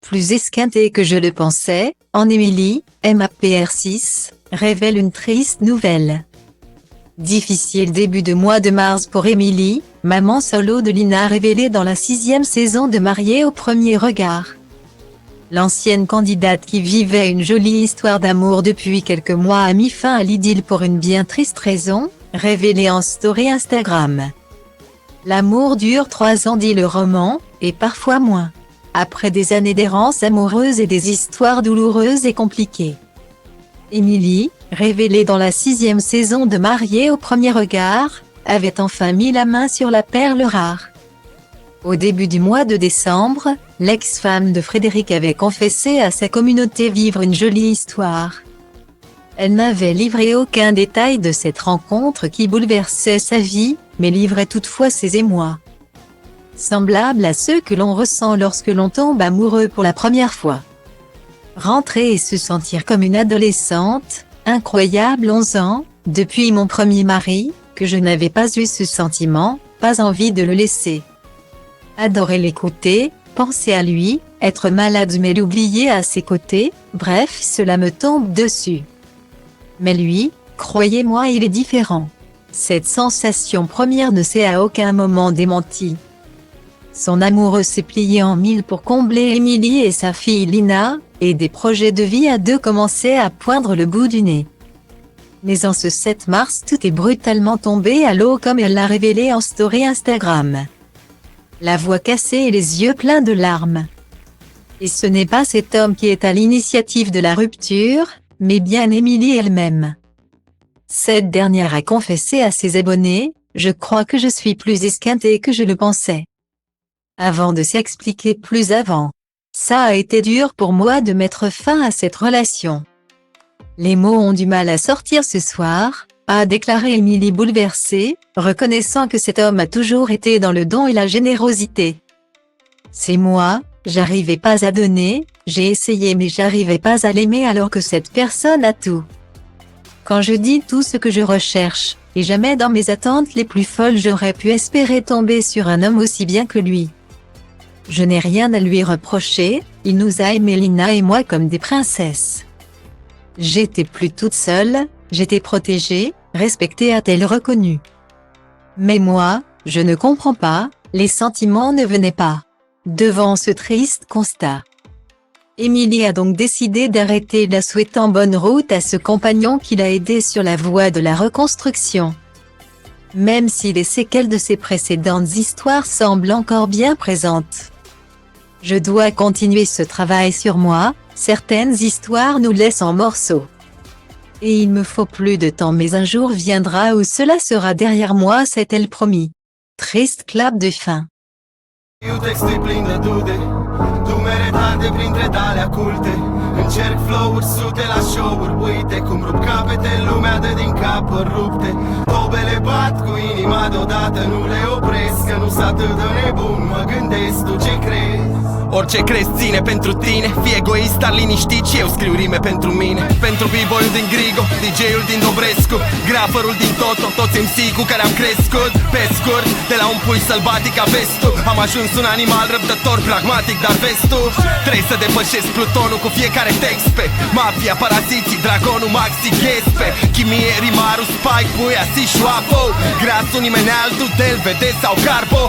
Plus esquinté que je le pensais, en Émilie, MAPR6, révèle une triste nouvelle. Difficile début de mois de mars pour Émilie, maman solo de Lina révélée dans la 6e saison de Mariée au premier regard. L'ancienne candidate qui vivait une jolie histoire d'amour depuis quelques mois a mis fin à l'idylle pour une bien triste raison, révélée en story Instagram. L'amour dure 3 ans dit le roman, et parfois moins. Après des années d'errance amoureuse et des histoires douloureuses et compliquées. Émilie, révélée dans la 6e saison de Mariée au premier regard, avait enfin mis la main sur la perle rare. Au début du mois de décembre, l'ex-femme de Frédéric avait confessé à sa communauté vivre une jolie histoire. Elle n'avait livré aucun détail de cette rencontre qui bouleversait sa vie, mais livrait toutefois ses émois. Semblables à ceux que l'on ressent lorsque l'on tombe amoureux pour la première fois. Rentrer et se sentir comme une adolescente, incroyable 11 ans, depuis mon premier mari, que je n'avais pas eu ce sentiment, pas envie de le laisser. Adorer l'écouter, penser à lui, être malade mais l'oublier à ses côtés, bref cela me tombe dessus. Mais lui, croyez-moi il est différent. Cette sensation première ne s'est à aucun moment démentie. Son amoureux s'est plié en mille pour combler Émilie et sa fille Lina, et des projets de vie à deux commençaient à poindre le bout du nez. Mais en ce 7 mars tout est brutalement tombé à l'eau comme elle l'a révélé en story Instagram. La voix cassée et les yeux pleins de larmes. Et ce n'est pas cet homme qui est à l'initiative de la rupture, mais bien Émilie elle-même. Cette dernière a confessé à ses abonnés, « Je crois que je suis plus esquintée que je le pensais. » Avant de s'expliquer plus avant. Ça a été dur pour moi de mettre fin à cette relation. Les mots ont du mal à sortir ce soir, a déclaré Émilie bouleversée, reconnaissant que cet homme a toujours été dans le don et la générosité. C'est moi, j'arrivais pas à donner, j'ai essayé mais j'arrivais pas à l'aimer alors que cette personne a tout. Quand je dis tout ce que je recherche, et jamais dans mes attentes les plus folles j'aurais pu espérer tomber sur un homme aussi bien que lui. Je n'ai rien à lui reprocher, il nous a aimés Lina et moi comme des princesses. J'étais plus toute seule, j'étais protégée, respectée a-t-elle reconnu. Mais moi, je ne comprends pas, les sentiments ne venaient pas. Devant ce triste constat. Émilie a donc décidé d'arrêter la souhaitant bonne route à ce compagnon qui l'a aidée sur la voie de la reconstruction. Même si les séquelles de ses précédentes histoires semblent encore bien présentes. Je dois continuer ce travail sur moi, certaines histoires nous laissent en morceaux. Et il me faut plus de temps mais un jour viendra où cela sera derrière moi s'est-elle promis. Triste clap de fin. Numere tante printre tale culte. Încerc flow-uri sute la show-uri. Uite cum rup capete, lumea dă din cap rupte. Tobele bat cu inima deodată, nu le opresc, că nu s atât de nebun. Mă gândesc, tu ce crezi? Orice crezi ține pentru tine. Fii egoist, dar liniștit și eu scriu rime pentru mine. Pentru b-boy-ul din Grigo, DJ-ul din Dobrescu, graferul din Toto, toți MC cu care am crescut. Pe scurt, de la un pui sălbatic a vestul, am ajuns un animal răbdător, pragmatic, dar vestul. Trebuie să depășesc plutonul cu fiecare text pe mafia, paraziții, dragonul, maxi, ghespe chimie, rimarul, spike, puia, si, șoapo. Grasul nimeni altul, del, vede sau carbo.